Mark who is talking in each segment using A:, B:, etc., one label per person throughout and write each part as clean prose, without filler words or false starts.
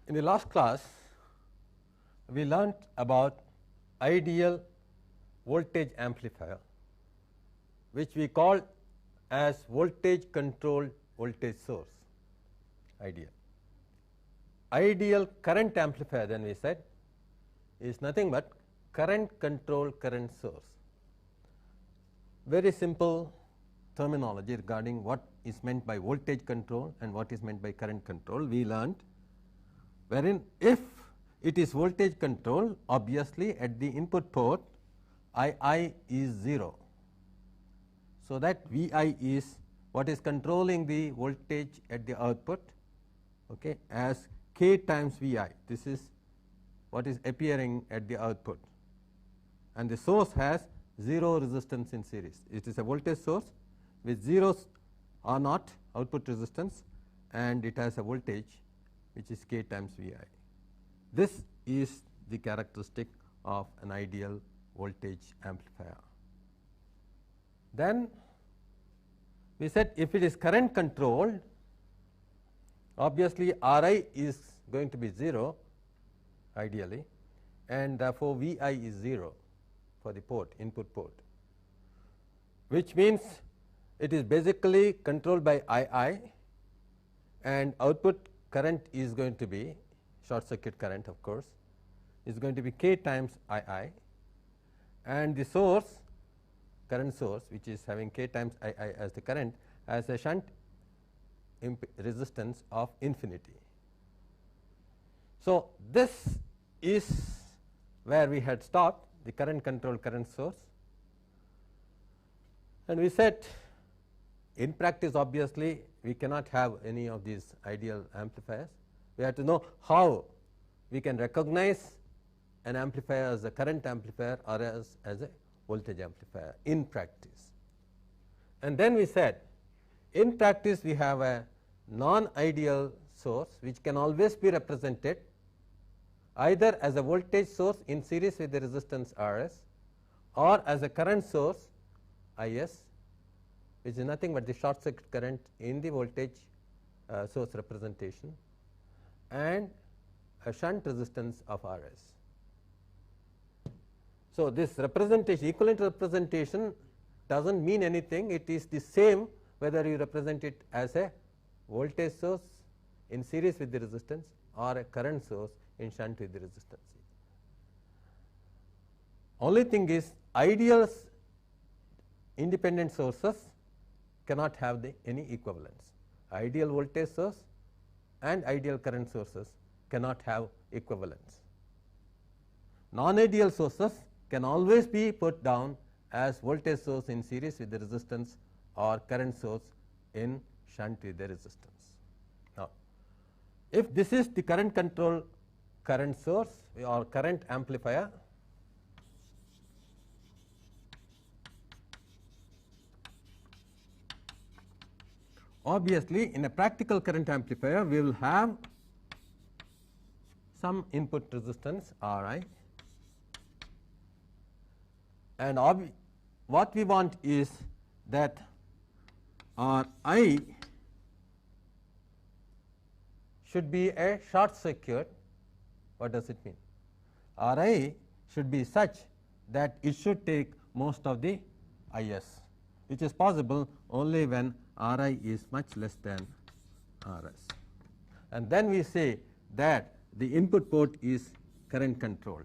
A: In the last class, we learnt about ideal voltage amplifier, which we call as voltage controlled voltage source. Ideal current amplifier, then we said, is nothing but current controlled current source. Very simple terminology regarding what is meant by voltage control and what is meant by current control we learnt, wherein if it is voltage control, obviously at the input port II is 0. So, that Vi is what is controlling the voltage at the output, okay, as K times Vi. This is what is appearing at the output, and the source has 0 resistance in series. It is a voltage source with 0 or not output resistance, and it has a voltage which is K times Vi. This is the characteristic of an ideal voltage amplifier. Then we said if it is current controlled, obviously Ri is going to be 0 ideally, and therefore Vi is 0 for the port, input port, which means it is basically controlled by II, and output current is going to be short circuit current, of course, is going to be K times II, and the source, current source, which is having K times II as the current, has a shunt resistance of infinity. So, this is where we had stopped, the current controlled current source, and we said in practice obviously we cannot have any of these ideal amplifiers. We have to know how we can recognize an amplifier as a current amplifier or as a voltage amplifier in practice. And then we said in practice we have a non-ideal source which can always be represented either as a voltage source in series with the resistance Rs, or as a current source Is, which is nothing but the short circuit current in the voltage source representation, and a shunt resistance of Rs. So, this representation, equivalent representation, does not mean anything. It is the same whether you represent it as a voltage source in series with the resistance or a current source in shunt with the resistance. Only thing is, ideal independent sources cannot have any equivalence. Ideal voltage source and ideal current sources cannot have equivalence. Non-ideal sources can always be put down as voltage source in series with the resistance or current source in shunt with the resistance. Now, if this is the current control current source or current amplifier, obviously in a practical current amplifier we will have some input resistance Ri, and what we want is that Ri should be a short circuit. What does it mean? Ri should be such that it should take most of the Is, which is possible only when Ri is much less than Rs, and then we say that the input port is current controlled.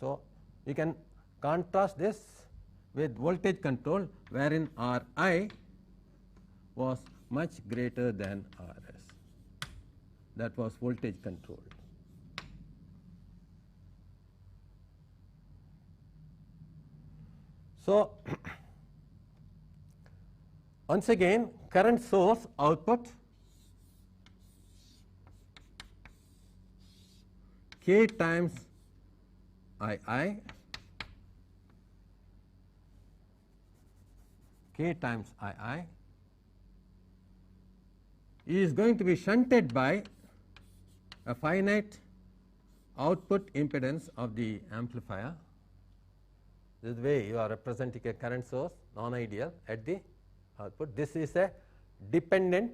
A: So, we can contrast this with voltage control, wherein Ri was much greater than Rs. That was voltage controlled. So, once again current source output K times II, K times II is going to be shunted by a finite output impedance of the amplifier. This is the way you are representing a current source, non-ideal, at the output. This is a dependent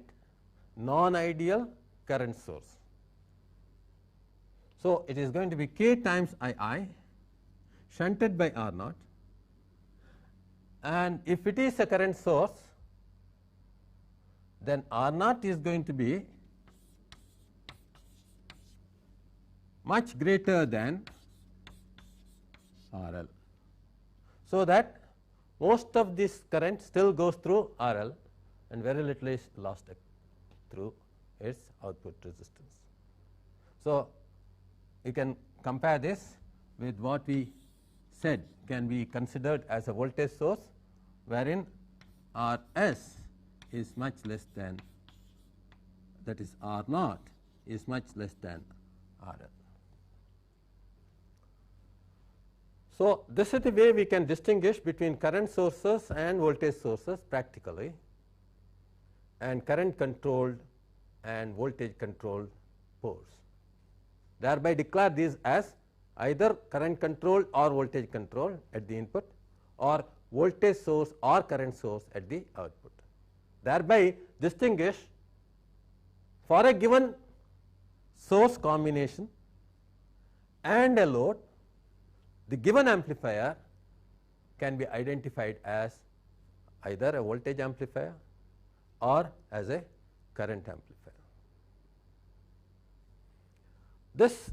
A: non-ideal current source. So, it is going to be K times II shunted by R naught, and if it is a current source, then R naught is going to be much greater than RL. So, that most of this current still goes through RL and very little is lost through its output resistance. So, you can compare this with what we said can be considered as a voltage source, wherein Rs is much less than, that is R naught is much less than RL. So, this is the way we can distinguish between current sources and voltage sources practically, and current controlled and voltage controlled pores. Thereby declare these as either current controlled or voltage controlled at the input, or voltage source or current source at the output. Thereby distinguish for a given source combination and a load, the given amplifier can be identified as either a voltage amplifier or as a current amplifier. This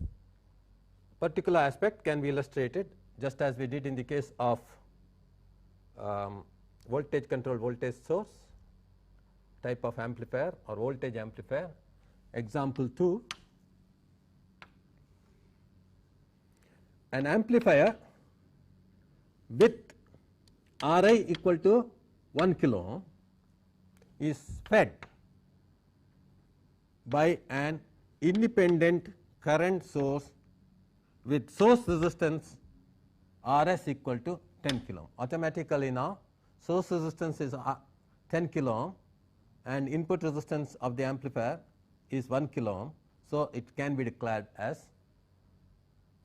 A: particular aspect can be illustrated just as we did in the case of voltage controlled voltage source type of amplifier or voltage amplifier. Example 2, an amplifier with Ri equal to 1 kilo ohm is fed by an independent current source with source resistance Rs equal to 10 kilo ohm. Automatically now source resistance is 10 kilo ohm and input resistance of the amplifier is 1 kilo ohm. So, it can be declared as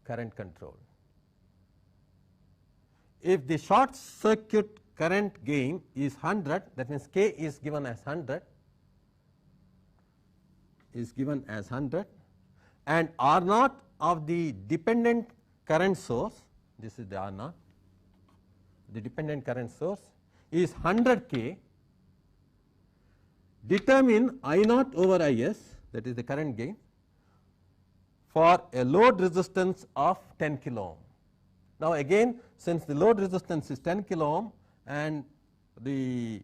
A: current control. If the short circuit current gain is 100, that means K is given as 100, and R naught of the dependent current source, this is the R naught, the dependent current source is 100 K, determine I naught over Is, that is the current gain, for a load resistance of 10 kilo ohm. Now, again, since the load resistance is 10 kilo ohm and the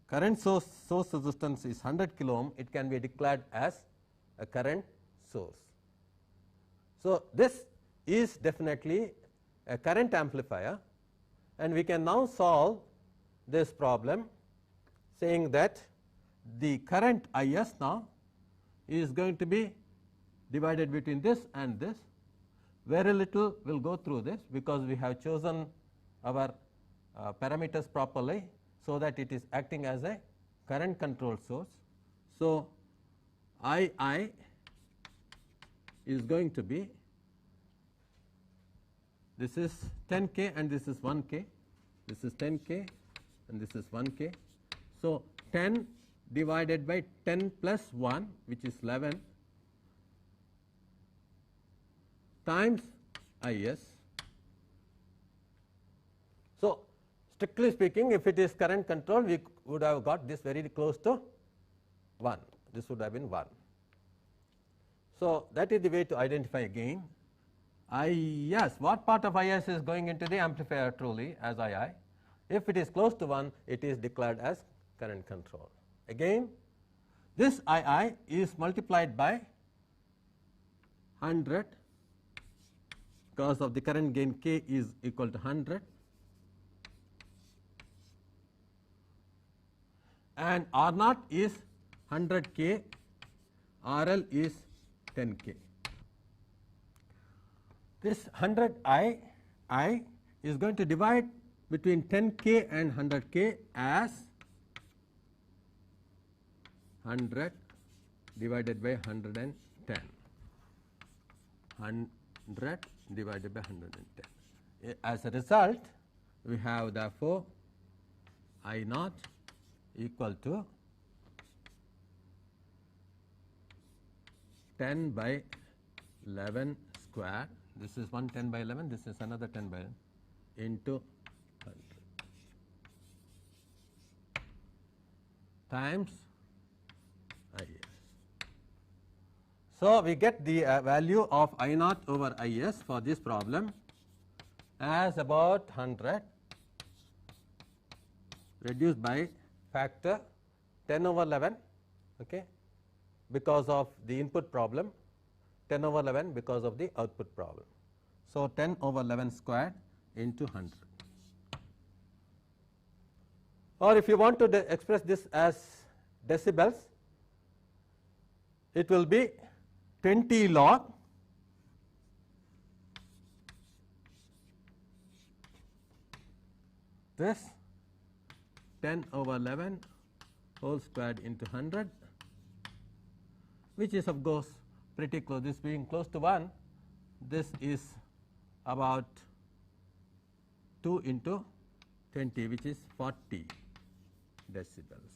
A: current source resistance is 100 kilo ohm, it can be declared as a current source. So, this is definitely a current amplifier, and we can now solve this problem saying that the current Is now is going to be divided between this and this. Very little will go through this because we have chosen our parameters properly, so that it is acting as a current control source. So, II is going to be, this is 10 K and this is 1 K, this is 10 K and this is 1 K. So, 10 divided by 10 plus 1, which is 11, times Is. So, strictly speaking, if it is current control, we would have got this very close to 1, this would have been 1. So, that is the way to identify gain. Is, what part of Is is going into the amplifier truly as II? If it is close to 1, it is declared as current control. Again, this II is multiplied by 100 because of the current gain K is equal to 100, and R naught is 100 K, RL is 10 K. This 100 I is going to divide between 10 K and 100 K as 100 divided by 110. 100 divided by 110. As a result, we have therefore I naught equal to 10 by 11 square, this is one 10 by 11, this is another 10 by 11 into 100 times IS. So, we get the value of I naught over IS for this problem as about 100 reduced by factor 10 over 11, okay, because of the input problem, 10 over 11 because of the output problem. So, 10 over 11 squared into 100. Or if you want to express this as decibels, it will be 20 log this 10 over 11 whole squared into 100, which is of course pretty close. This being close to 1, this is about 2 into 20, which is 40 decibels.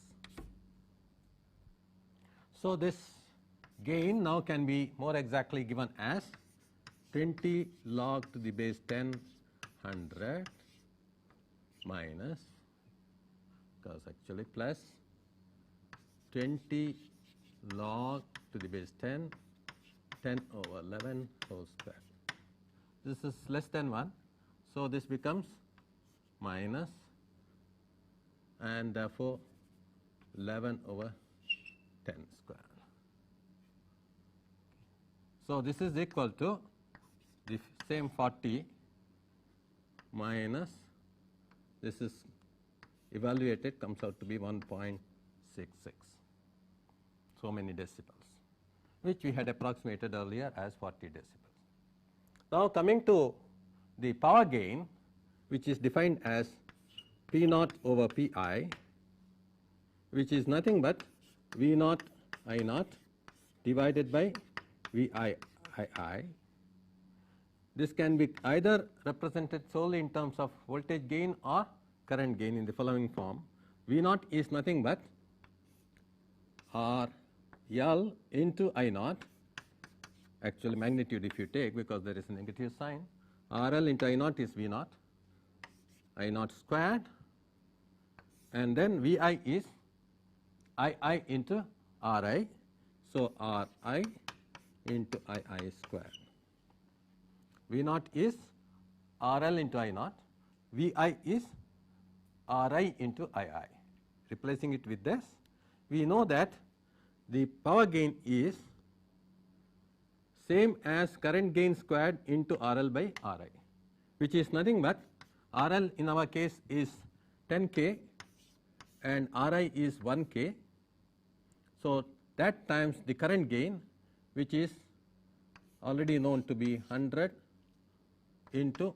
A: So, this gain now can be more exactly given as 20 log to the base 10 100 minus, because actually plus 20 log to the base 10 over 11 whole square. This is less than 1. So, this becomes minus, and therefore 11 over 10 square. So, this is equal to the same 40 minus, this is evaluated, comes out to be 1.66, so many decibels, which we had approximated earlier as 40 decibels. Now, coming to the power gain, which is defined as P naught over P I, which is nothing but V naught I naught divided by V I I. This can be either represented solely in terms of voltage gain or current gain in the following form. V naught is nothing but R L into I naught, actually magnitude if you take, because there is a negative sign. R L into I naught is V naught, I naught squared, and then V I is I I into R I. So, R I into I I squared. V naught is R L into I naught, V I is R I into I I. Replacing it with this, we know that the power gain is same as current gain squared into R L by R I, which is nothing but R L in our case is 10 K and R I is 1 K. So, that times the current gain, which is already known to be 100 into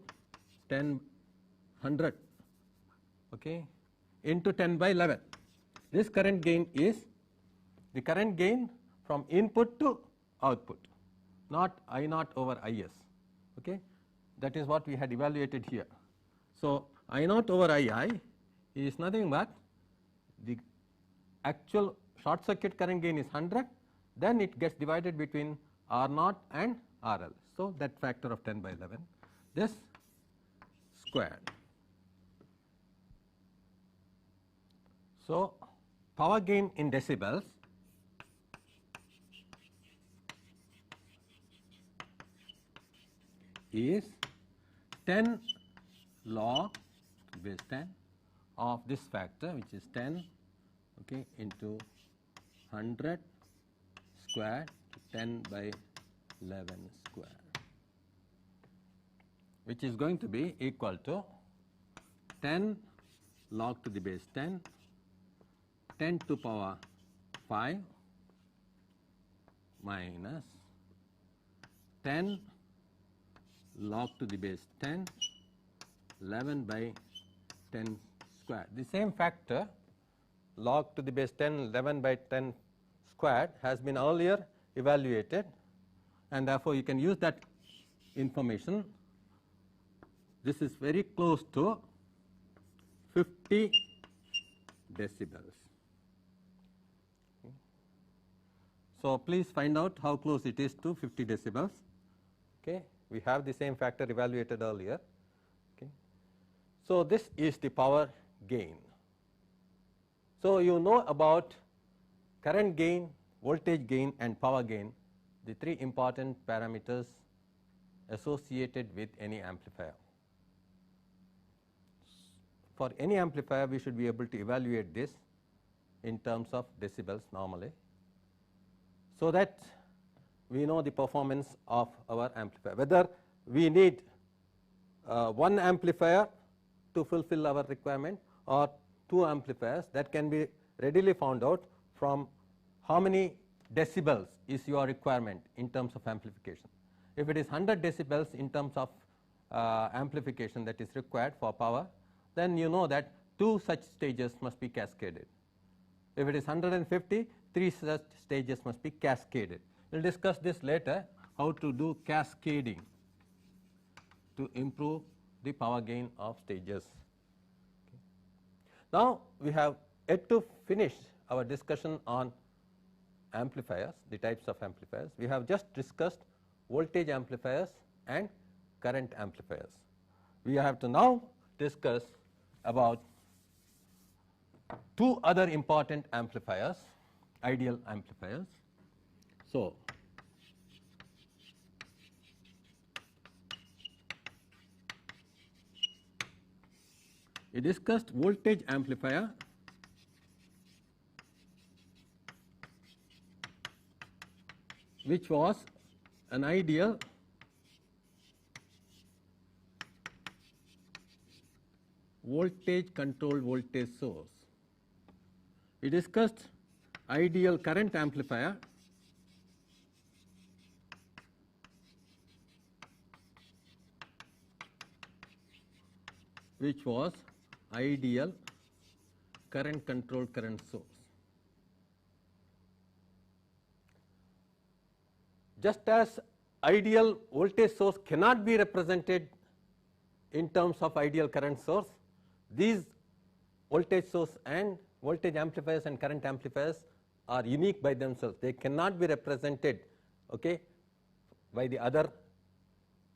A: 100, okay, into 10 by 11. This current gain is the current gain from input to output, not I naught over I S. Okay. That is what we had evaluated here. So, I naught over I I is nothing but the actual short circuit current gain is 100, then it gets divided between R naught and R L. So, that factor of 10 by 11, this squared. So, power gain in decibels is 10 log base 10 of this factor, which is 10, okay, into 100 square 10 by 11 square, which is going to be equal to 10 log to the base 10, 10 to power 5 minus 10 log to the base 10, 11 by 10 square. The same factor log to the base 10, 11 by 10 squared has been earlier evaluated, and therefore, you can use that information. This is very close to 50 decibels. So, please find out how close it is to 50 decibels. Okay. We have the same factor evaluated earlier. Okay. So, this is the power gain. So, you know about current gain, voltage gain and power gain, the three important parameters associated with any amplifier. For any amplifier, we should be able to evaluate this in terms of decibels normally, so that we know the performance of our amplifier, whether we need one amplifier to fulfill our requirement or two amplifiers. That can be readily found out from how many decibels is your requirement in terms of amplification. If it is 100 decibels in terms of amplification that is required for power, then you know that two such stages must be cascaded. If it is 150, three such stages must be cascaded. We will discuss this later, how to do cascading to improve the power gain of stages. Okay. Now, we have yet to finish our discussion on amplifiers, the types of amplifiers. We have just discussed voltage amplifiers and current amplifiers. We have to now discuss about two other important amplifiers, ideal amplifiers. So, we discussed voltage amplifier, which was an ideal voltage controlled voltage source. We discussed ideal current amplifier, which was ideal current controlled current source. Just as ideal voltage source cannot be represented in terms of ideal current source, these voltage source and voltage amplifiers and current amplifiers are unique by themselves. They cannot be represented, okay, by the other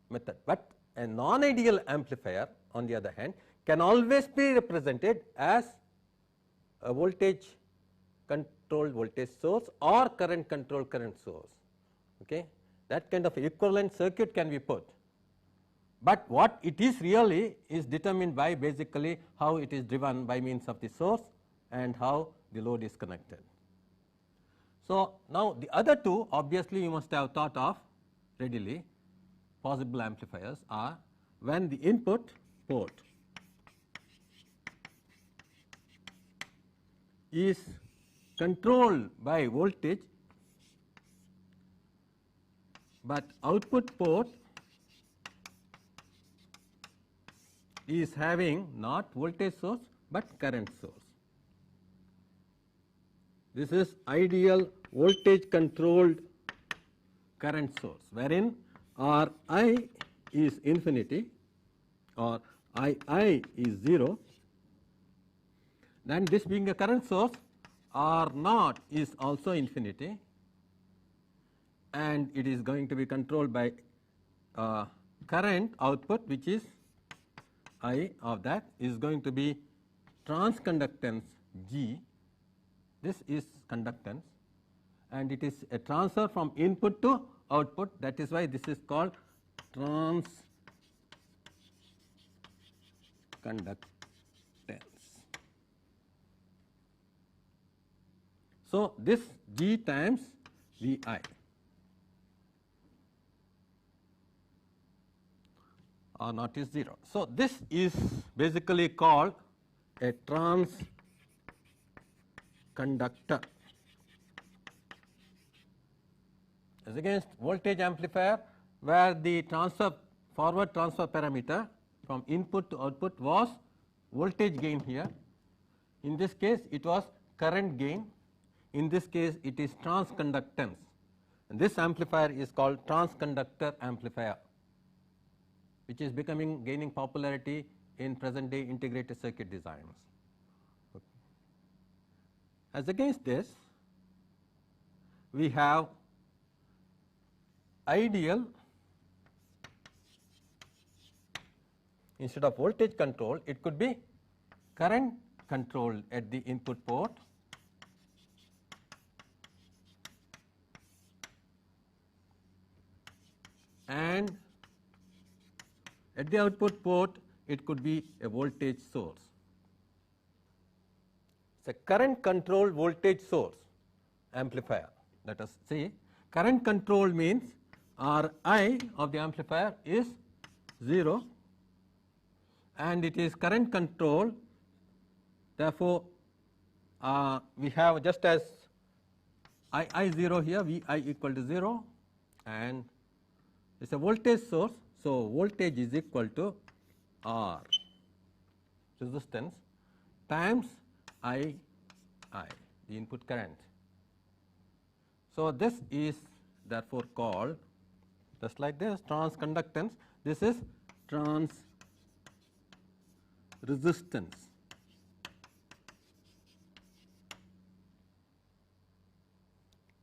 A: method. But a non-ideal amplifier, on the other hand, can always be represented as a voltage controlled voltage source or current controlled current source. Okay. That kind of equivalent circuit can be put. But what it is really is determined by basically how it is driven by means of the source and how the load is connected. So, now the other two, obviously you must have thought of readily, possible amplifiers are when the input port is controlled by voltage, but output port is having not voltage source but current source. This is ideal voltage controlled current source, wherein Ri is infinity or Ii is 0. Then this being a current source, R0 is also infinity, and it is going to be controlled by current output, which is I of that is going to be transconductance G. This is conductance, and it is a transfer from input to output. That is why this is called transconductance. So, this G times Vi. R0 is 0. So, this is basically called a transconductor. As against voltage amplifier, where the forward transfer parameter from input to output was voltage gain here. In this case, it was current gain. In this case, it is transconductance. And this amplifier is called transconductor amplifier, which is gaining popularity in present day integrated circuit designs. Okay. As against this, we have ideal, instead of voltage control, it could be current controlled at the input port, and at the output port it could be a voltage source. It's a current controlled voltage source amplifier. Let us see. Current control means Ri of the amplifier is 0 and it is current control. Therefore, we have just as I0 here, Vi equal to 0, and it is a voltage source. So, voltage is equal to R resistance times I, the input current. So, this is therefore called just like this transconductance. This is trans resistance.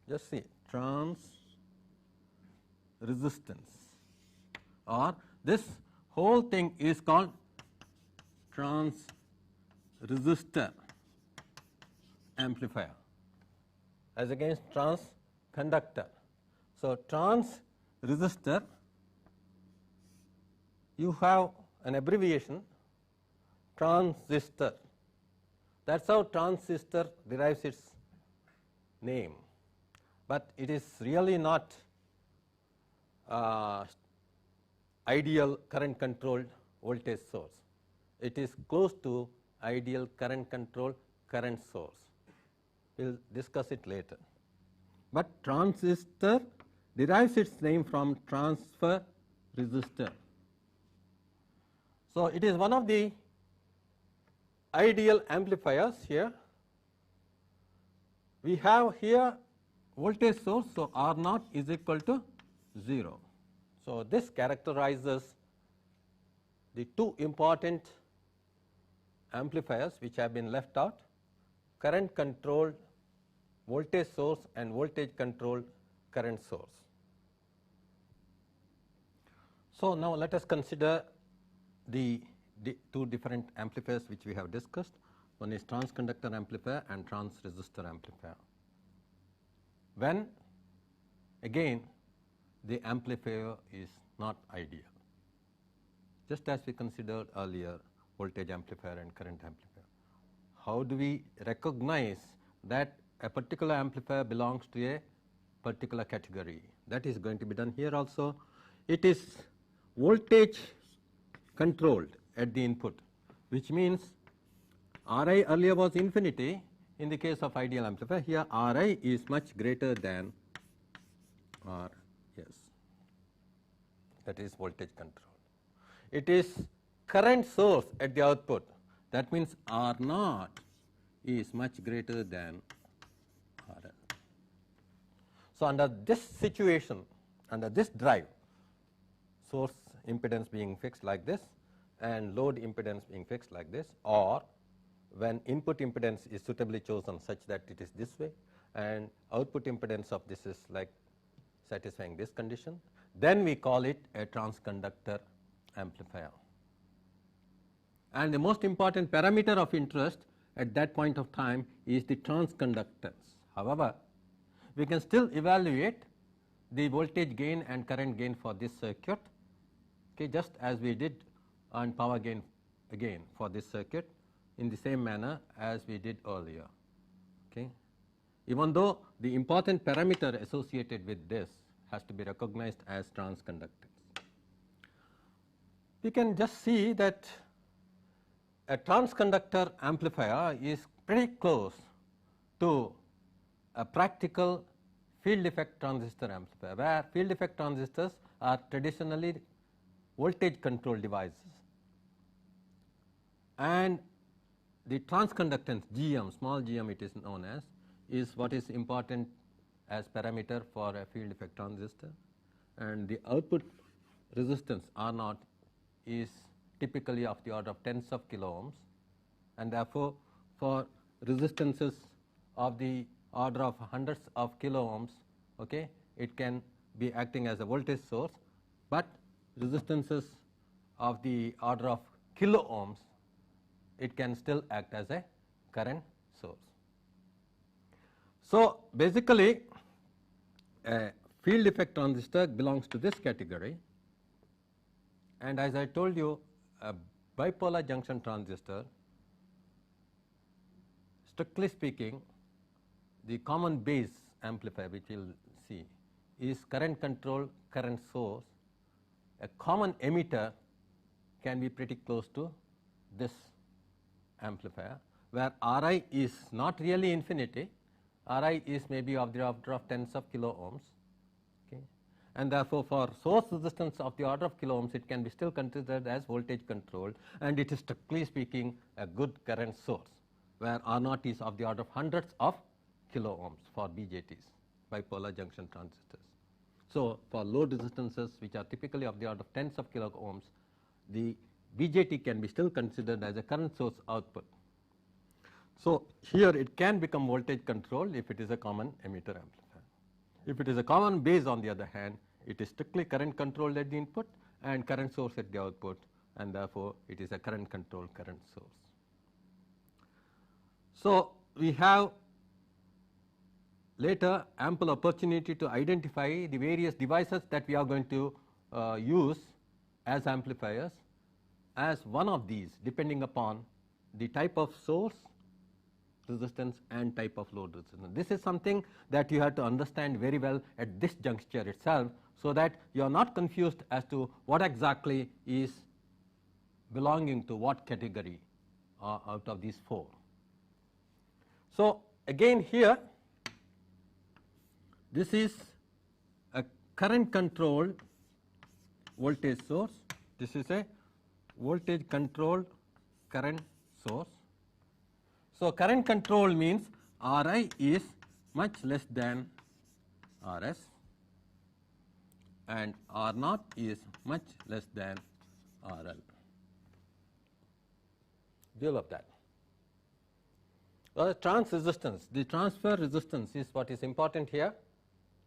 A: Just see trans resistance, or this whole thing is called trans resistor amplifier as against trans conductor. So, trans resistor, you have an abbreviation transistor. That is how transistor derives its name, but it is really not ideal current controlled voltage source. It is close to ideal current controlled current source. We will discuss it later. But transistor derives its name from transfer resistor. So, it is one of the ideal amplifiers here. We have here voltage source. So, R naught is equal to 0. So, this characterizes the two important amplifiers which have been left out: current controlled voltage source and voltage controlled current source. So, now let us consider the two different amplifiers which we have discussed. One is transconductor amplifier and transresistor amplifier. When again the amplifier is not ideal, just as we considered earlier voltage amplifier and current amplifier. How do we recognize that a particular amplifier belongs to a particular category? That is going to be done here also. It is voltage controlled at the input, which means Ri earlier was infinity in the case of ideal amplifier. Here Ri is much greater than R, yes, that is voltage control. It is current source at the output, that means R naught is much greater than RL. So, under this situation, under this drive, source impedance being fixed like this and load impedance being fixed like this, or when input impedance is suitably chosen such that it is this way and output impedance of this is like satisfying this condition, then we call it a transconductor amplifier. And the most important parameter of interest at that point of time is the transconductance. However, we can still evaluate the voltage gain and current gain for this circuit, okay, just as we did on power gain again for this circuit in the same manner as we did earlier. Okay. Even though the important parameter associated with this has to be recognized as transconductance. We can just see that a transconductor amplifier is pretty close to a practical field effect transistor amplifier, where field effect transistors are traditionally voltage control devices, and the transconductance GM, small gm it is known as, is what is important as parameter for a field effect transistor, and the output resistance R naught is typically of the order of tens of kilo ohms, and therefore, for resistances of the order of hundreds of kilo ohms, okay, it can be acting as a voltage source, but resistances of the order of kilo ohms, it can still act as a current source. So, basically a field effect transistor belongs to this category, and as I told you, a bipolar junction transistor, strictly speaking, the common base amplifier which we will see is current control current source. A common emitter can be pretty close to this amplifier, where Ri is not really infinity, Ri is maybe of the order of tens of kilo ohms, okay. And therefore, for source resistance of the order of kilo ohms, it can be still considered as voltage controlled, and it is strictly speaking a good current source, where R0 is of the order of hundreds of kilo ohms for BJTs, bipolar junction transistors. So, for load resistances which are typically of the order of tens of kilo ohms, the BJT can be still considered as a current source output. So, here it can become voltage controlled if it is a common emitter amplifier. If it is a common base, on the other hand, it is strictly current controlled at the input and current source at the output, and therefore, it is a current controlled current source. So, we have later ample opportunity to identify the various devices that we are going to use as amplifiers as one of these, depending upon the type of source resistance and type of load resistance. This is something that you have to understand very well at this juncture itself, so that you are not confused as to what exactly is belonging to what category out of these four. So, again here this is a current controlled voltage source, this is a voltage controlled current source. So, current control means Ri is much less than Rs and R0 is much less than RL. Develop that. Trans resistance, the transfer resistance is what is important here.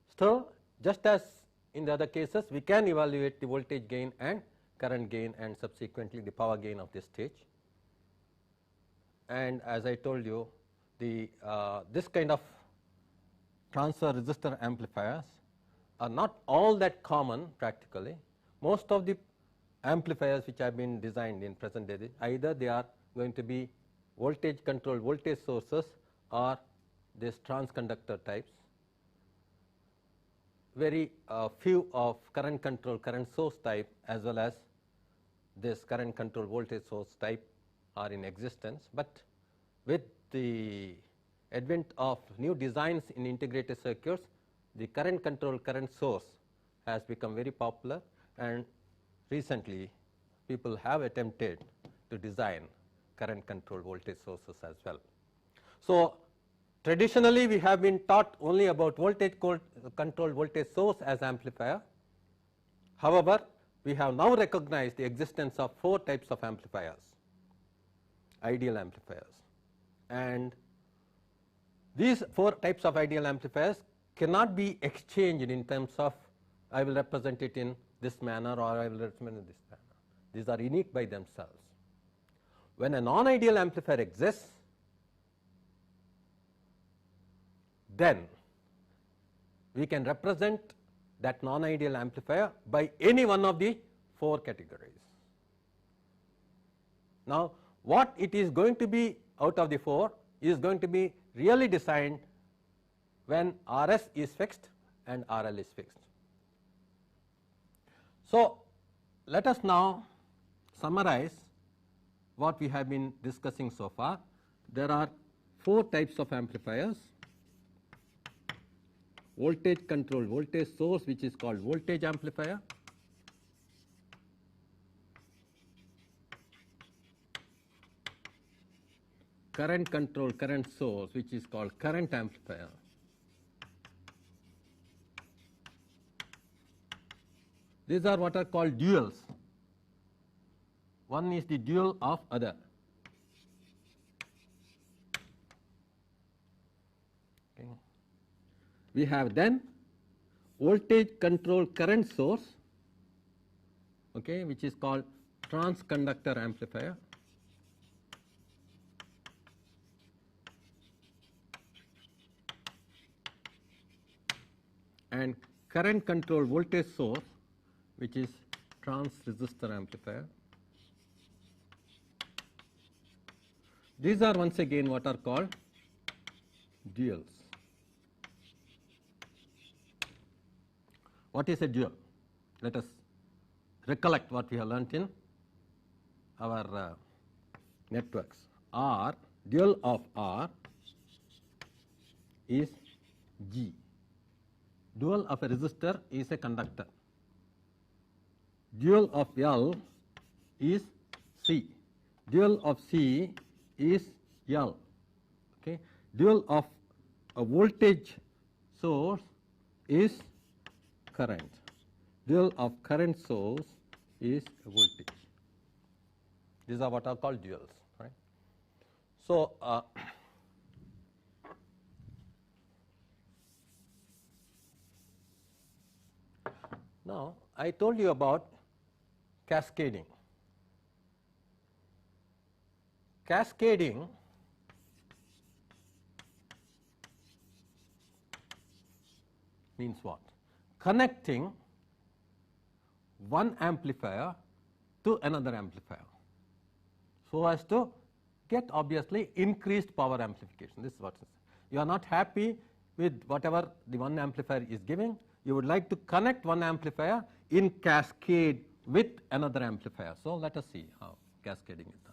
A: Still, just as in the other cases, we can evaluate the voltage gain and current gain and subsequently the power gain of this stage. And as I told you, the this kind of transfer resistor amplifiers are not all that common practically. Most of the amplifiers which have been designed in present day, either they are going to be voltage controlled voltage sources or this transconductor types. Very few of current control current source type as well as this current control voltage source type are in existence, but with the advent of new designs in integrated circuits, the current control current source has become very popular, and recently people have attempted to design current control voltage sources as well. So, traditionally we have been taught only about voltage controlled voltage source as amplifier. However, we have now recognized the existence of four types of amplifiers, ideal amplifiers, and these four types of ideal amplifiers cannot be exchanged in terms of I will represent it in this manner or I will represent it in this manner. These are unique by themselves. When a non-ideal amplifier exists, then we can represent that non-ideal amplifier by any one of the four categories. Now, what it is going to be out of the four is going to be really designed when Rs is fixed and RL is fixed. So, let us now summarize what we have been discussing so far. There are four types of amplifiers: voltage controlled voltage source, which is called voltage amplifier; current controlled current source, which is called current amplifier; these are what are called duals. One is the dual of other. Okay. we have then voltage control current source, okay, which is called transconductor amplifier. And current control voltage source, which is transresistor amplifier. These are once again what are called duals. What is a dual? Let us recollect what we have learnt in our networks. R, dual of R is G. Dual of a resistor is a conductor. Dual of L is C. Dual of C is L. Okay. Dual of a voltage source is current. Dual of current source is voltage. These are what are called duals, right? So, now I told you about cascading. Cascading means what? Connecting one amplifier to another amplifier so as to get obviously increased power amplification. This is what it is. You are not happy with whatever the one amplifier is giving. You would like to connect one amplifier in cascade with another amplifier. So, let us see how cascading is done.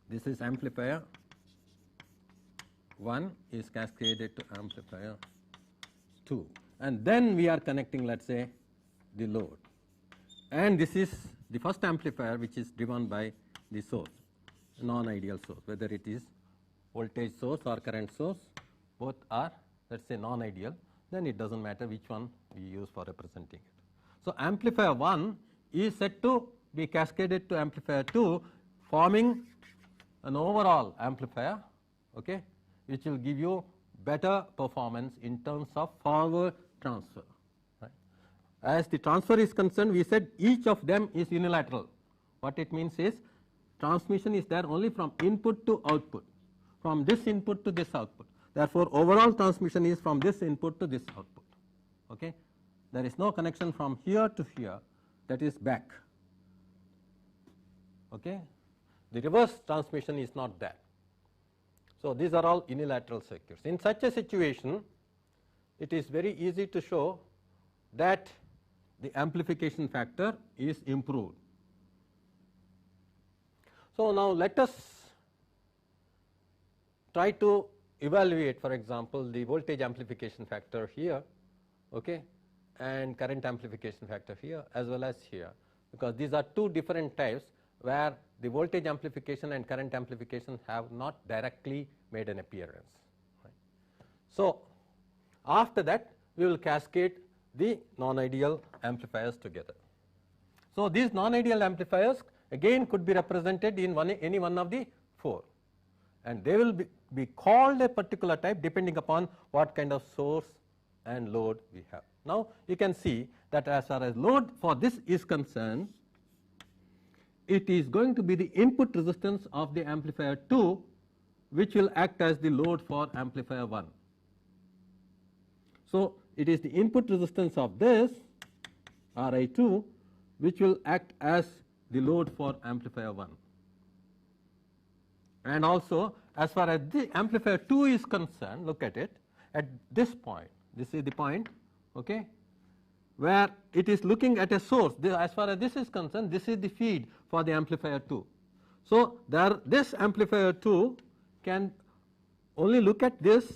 A: This is amplifier 1 is cascaded to amplifier 2, and then we are connecting, let us say, the load, and this is the first amplifier which is driven by the source, non-ideal source, whether it is voltage source or current source, both are, let us say, non-ideal, then it does not matter which one we use for representing it. So, amplifier 1 is said to be cascaded to amplifier 2, forming an overall amplifier, okay, which will give you better performance in terms of forward transfer. Right. As the transfer is concerned, we said each of them is unilateral. What it means is transmission is there only from input to output, from this input to this output. Therefore, overall transmission is from this input to this output. Okay. There is no connection from here to here, that is back. Okay. The reverse transmission is not there. So, these are all unilateral circuits. In such a situation, it is very easy to show that the amplification factor is improved. So, now let us try to evaluate, for example, the voltage amplification factor here, okay, and current amplification factor here as well as here, because these are two different types where the voltage amplification and current amplification have not directly made an appearance. Right. So, after that we will cascade the non-ideal amplifiers together. So, these non-ideal amplifiers again could be represented in any one of the four, and they will be called a particular type depending upon what kind of source and load we have. Now, you can see that as far as load for this is concerned, it is going to be the input resistance of the amplifier 2 which will act as the load for amplifier 1. So, it is the input resistance of this Ri2 which will act as the load for amplifier 1. And also, as far as the amplifier 2 is concerned, look at it at this point, this is the point, okay, where it is looking at a source. As far as this is concerned, this is the feed for the amplifier 2. So, this amplifier 2 can only look at this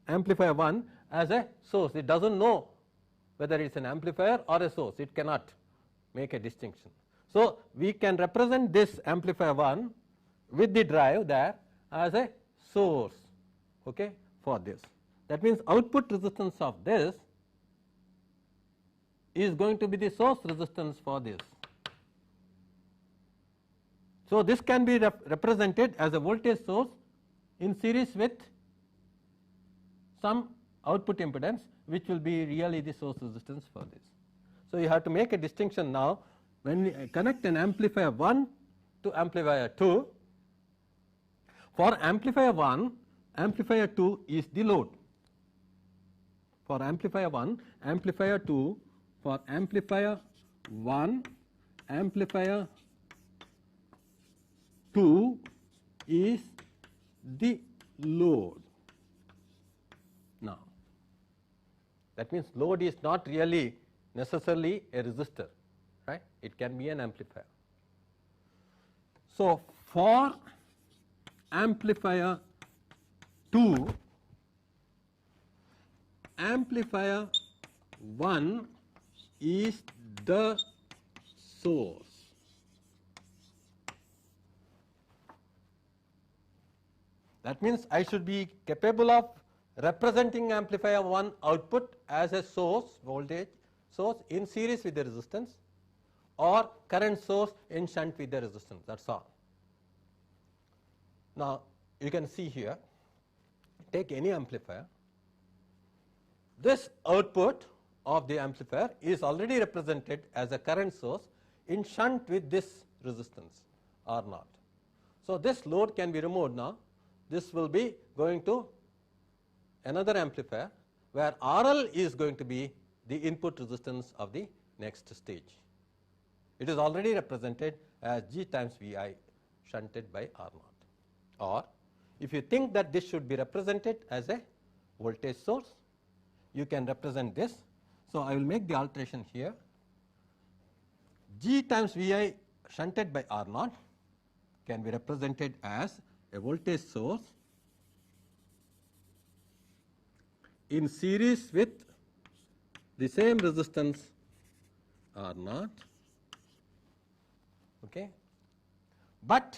A: amplifier 1 as a source. It does not know whether it is an amplifier or a source, it cannot make a distinction. So, we can represent this amplifier 1 with the drive there as a source, okay, for this. That means output resistance of this is going to be the source resistance for this. So, this can be represented as a voltage source in series with some output impedance, which will be really the source resistance for this. So, you have to make a distinction now when we connect an amplifier 1 to amplifier 2. For amplifier 1, amplifier 2 is the load. For amplifier 1, amplifier 2, for amplifier 1, amplifier 2 is the load. Now, that means load is not really necessarily a resistor, right? It can be an amplifier. So, for amplifier 2, amplifier 1 is the source. That means I should be capable of representing amplifier 1 output as a source, voltage source in series with the resistance, or current source in shunt with the resistance, that is all. Now, you can see here, take any amplifier, this output of the amplifier is already represented as a current source in shunt with this resistance R naught. So, this load can be removed now. This will be going to another amplifier where RL is going to be the input resistance of the next stage. It is already represented as G times Vi shunted by R naught. Or if you think that this should be represented as a voltage source, you can represent this. So, I will make the alteration here. G times Vi shunted by R naught can be represented as a voltage source in series with the same resistance R naught, okay. But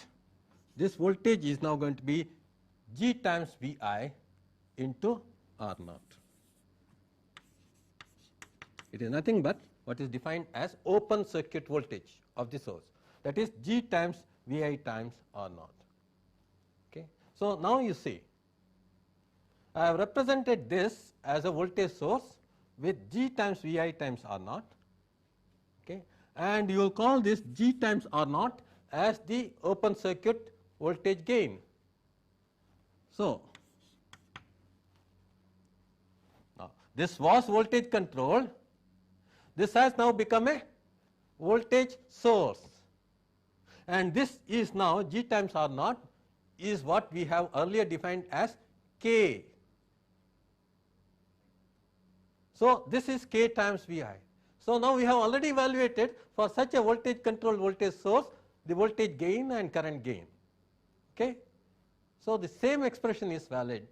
A: this voltage is now going to be G times Vi into R naught. It is nothing but what is defined as open circuit voltage of the source, that is G times Vi times R naught. Okay. So, now you see I have represented this as a voltage source with G times Vi times R naught, okay, and you will call this G times R naught as the open circuit voltage gain. So, now this was voltage controlled, this has now become a voltage source, and this is now G times R naught is what we have earlier defined as K. So, this is K times Vi. So, now we have already evaluated for such a voltage controlled voltage source the voltage gain and current gain. Okay. So, the same expression is valid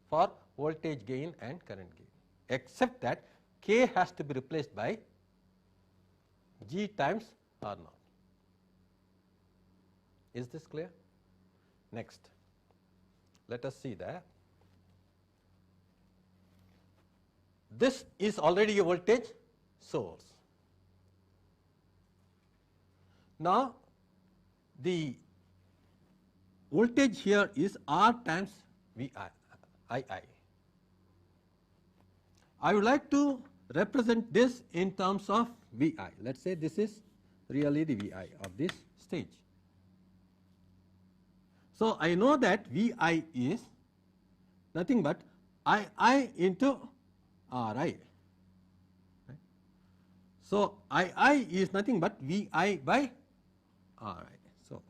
A: for voltage gain and current gain, except that K has to be replaced by G times R naught. Is this clear? Next, let us see that this is already a voltage source. Now, the voltage here is R times Vi. I would like to represent this in terms of Vi. Let us say this is really the Vi of this stage. So, I know that Vi is nothing but II into Ri. Right? So, II is nothing but Vi by Ri. So,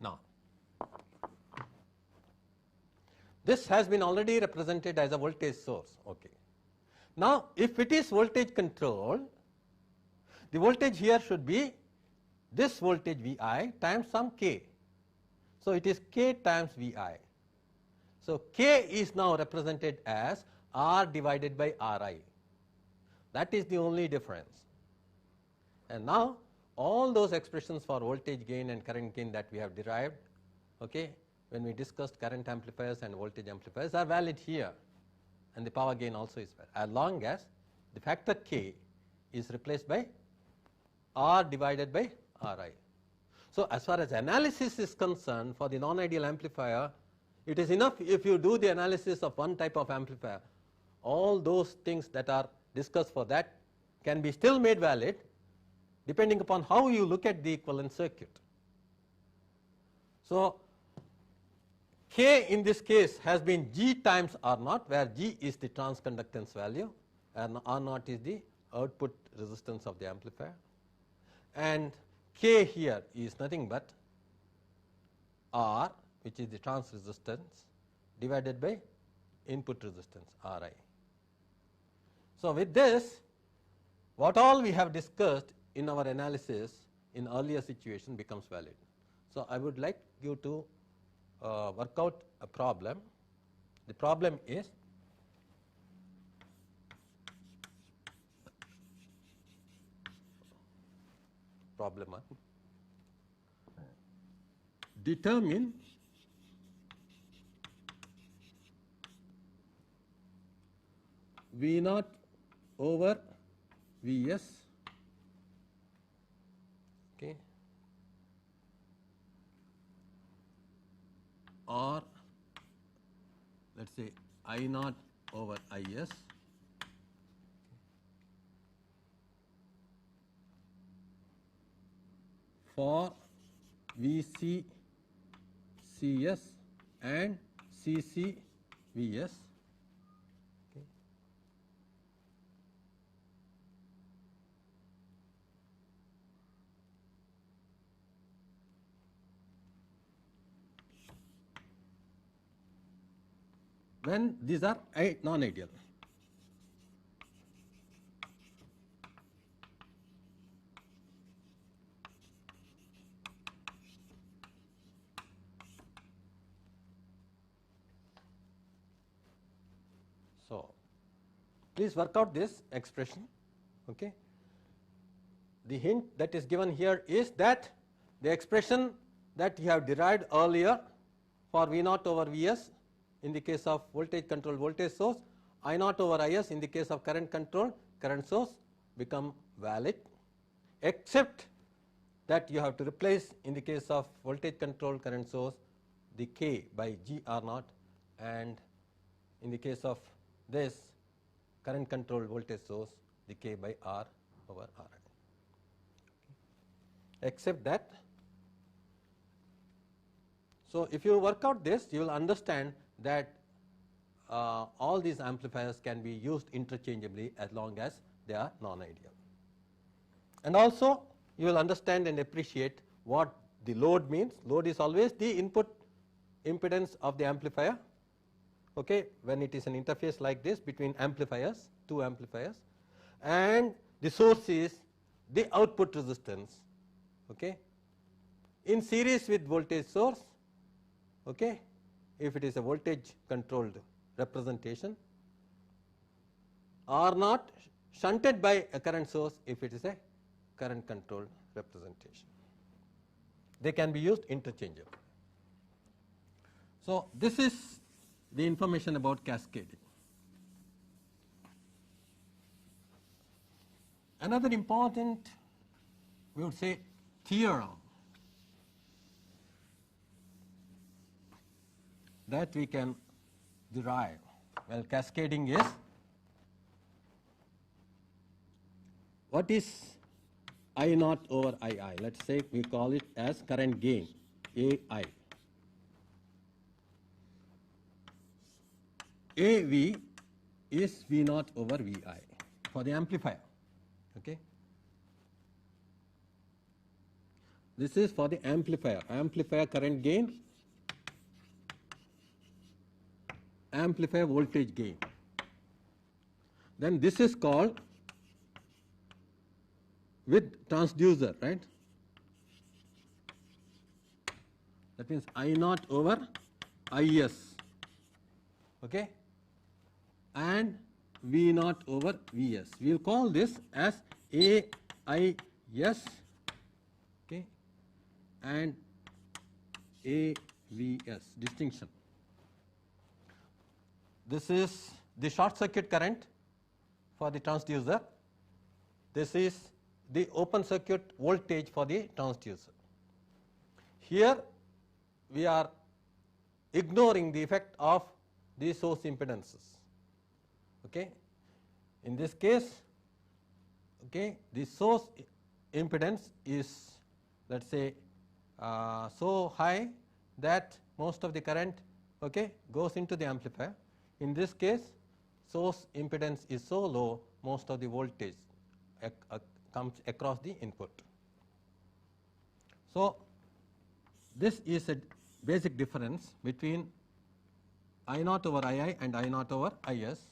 A: now, this has been already represented as a voltage source. Okay. Now, if it is voltage controlled, the voltage here should be this voltage Vi times some K. So, it is K times Vi. So, K is now represented as R divided by Ri. That is the only difference. And now, all those expressions for voltage gain and current gain that we have derived okay, when we discussed current amplifiers and voltage amplifiers, are valid here, and the power gain also is valid, as long as the factor K is replaced by R divided by Ri. So, as far as analysis is concerned, for the non-ideal amplifier, it is enough if you do the analysis of one type of amplifier. All those things that are discussed for that can be still made valid depending upon how you look at the equivalent circuit. So, K in this case has been G times R naught, where G is the transconductance value and R naught is the output resistance of the amplifier, and K here is nothing but R, which is the trans resistance, divided by input resistance Ri. So, with this, what all we have discussed in our analysis in earlier situation becomes valid. So, I would like you to work out a problem. The problem is problem 1. Determine V naught over Vs, okay, or let us say I naught over Is for Vc Cs and Cc Vs. Okay. When these are non-ideal. So, please work out this expression. Okay. The hint that is given here is that the expression that you have derived earlier for V naught over Vs in the case of voltage controlled voltage source, I naught over Is in the case of current controlled current source become valid, except that you have to replace in the case of voltage controlled current source the K by G R naught, and in the case of this current controlled voltage source the K by R over R. Except that. So, if you work out this, you will understand that all these amplifiers can be used interchangeably as long as they are non-ideal. And also you will understand and appreciate what the load means. Load is always the input impedance of the amplifier, okay, when it is an interface like this between amplifiers, two amplifiers, and the source is the output resistance, okay, in series with voltage source, okay, if it is a voltage controlled representation, R naught shunted by a current source if it is a current controlled representation. They can be used interchangeably. So, this is the information about cascading. Another important, we would say, theorem that we can derive. Well, cascading is, what is I naught over II? Let us say we call it as current gain, AI. AV is V naught over Vi for the amplifier. Okay. This is for the amplifier, amplifier current gain, amplifier voltage gain. Then this is called with transducer, right? That means I naught over Is, okay, and V naught over Vs. We will call this as AIS, okay, and AV Vs distinction. This is the short circuit current for the transducer. This is the open circuit voltage for the transducer. Here we are ignoring the effect of the source impedances. Okay. In this case, okay, the source impedance is, let us say, so high that most of the current, okay, goes into the amplifier. In this case, source impedance is so low, most of the voltage comes across the input. So, this is a basic difference between I naught over II and I naught over Is,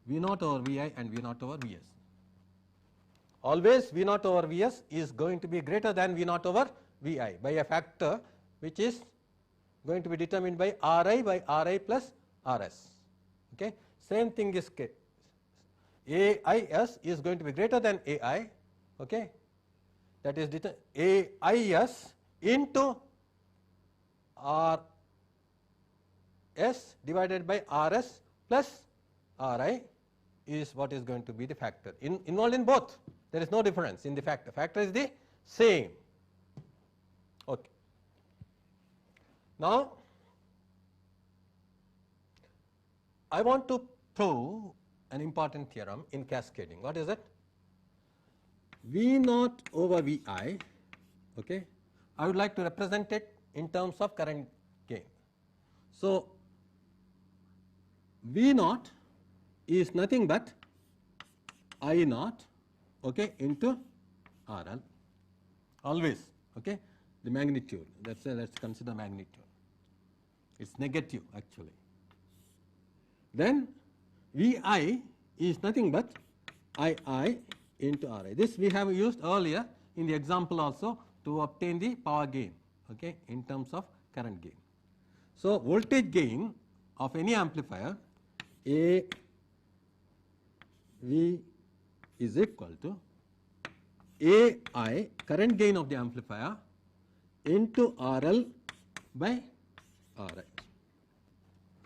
A: V naught over Vi and V naught over Vs. Always V naught over Vs is going to be greater than V naught over Vi by a factor which is going to be determined by Ri by Ri plus Rs. Okay. Same thing is case. AIS is going to be greater than AI. Okay. That is AIS into Rs divided by Rs plus Ri is what is going to be the factor. Involved in both, there is no difference in the factor. Factor is the same. Okay. Now, I want to prove an important theorem in cascading. What is it? V naught over Vi, okay, I would like to represent it in terms of current gain. So, V naught is nothing but I naught, okay, into RL, always, okay, the magnitude. Let's say, let's consider magnitude. It's negative actually. Then Vi is nothing but II into Ri. This we have used earlier in the example also to obtain the power gain, okay, in terms of current gain. So, voltage gain of any amplifier AV is equal to AI, current gain of the amplifier, into RL by Ri.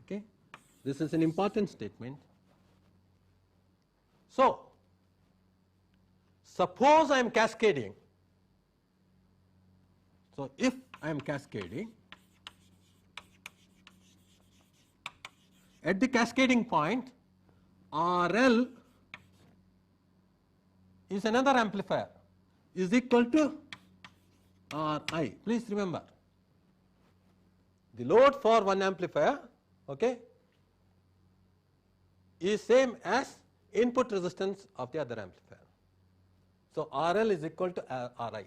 A: Okay. This is an important statement. So, suppose I am cascading. So, if I am cascading, at the cascading point, RL is another amplifier is equal to Ri. Please remember, the load for one amplifier, okay, is same as input resistance of the other amplifier. So, RL is equal to Ri.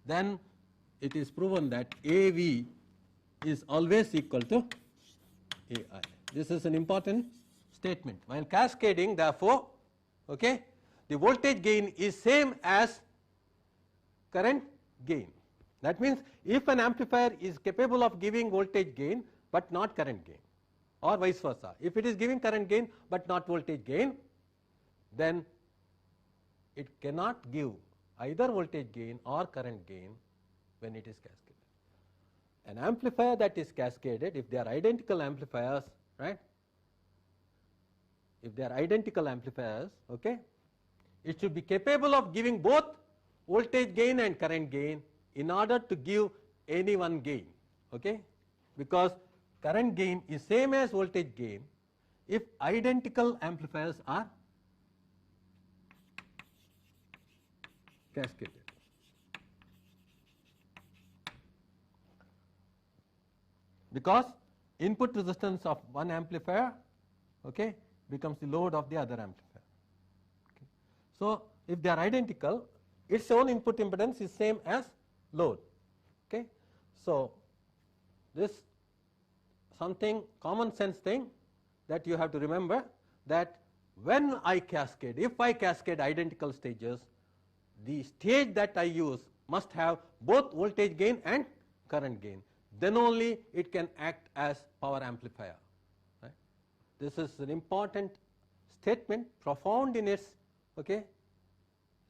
A: Then it is proven that AV is always equal to AI. This is an important statement. While cascading, therefore, okay, the voltage gain is same as current gain. That means, if an amplifier is capable of giving voltage gain but not current gain, or vice versa, if it is giving current gain but not voltage gain, then it cannot give either voltage gain or current gain when it is cascaded. An amplifier that is cascaded, if they are identical amplifiers, right, if they are identical amplifiers, okay, it should be capable of giving both voltage gain and current gain in order to give any one gain, okay, because current gain is same as voltage gain if identical amplifiers are cascaded. Because input resistance of one amplifier, okay, becomes the load of the other amplifier. Okay. So, if they are identical, its own input impedance is same as load. Okay. So, this something common sense thing that you have to remember, that when I cascade, if I cascade identical stages, the stage that I use must have both voltage gain and current gain. Then only it can act as power amplifier. Right. This is an important statement, profound in its, okay,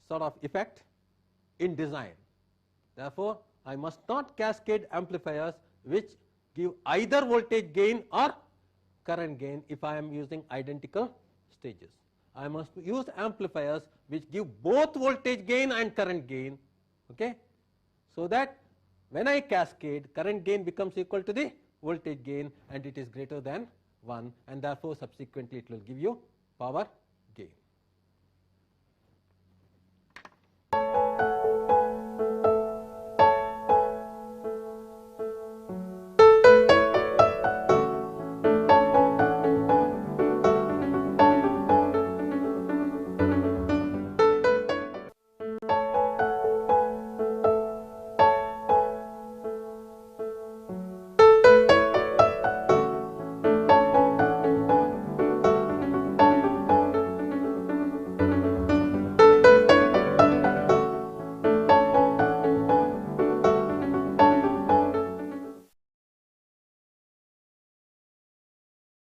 A: sort of effect in design. Therefore, I must not cascade amplifiers which give either voltage gain or current gain if I am using identical stages. I must use amplifiers which give both voltage gain and current gain, okay, so that when I cascade, current gain becomes equal to the voltage gain and it is greater than 1, and therefore subsequently it will give you power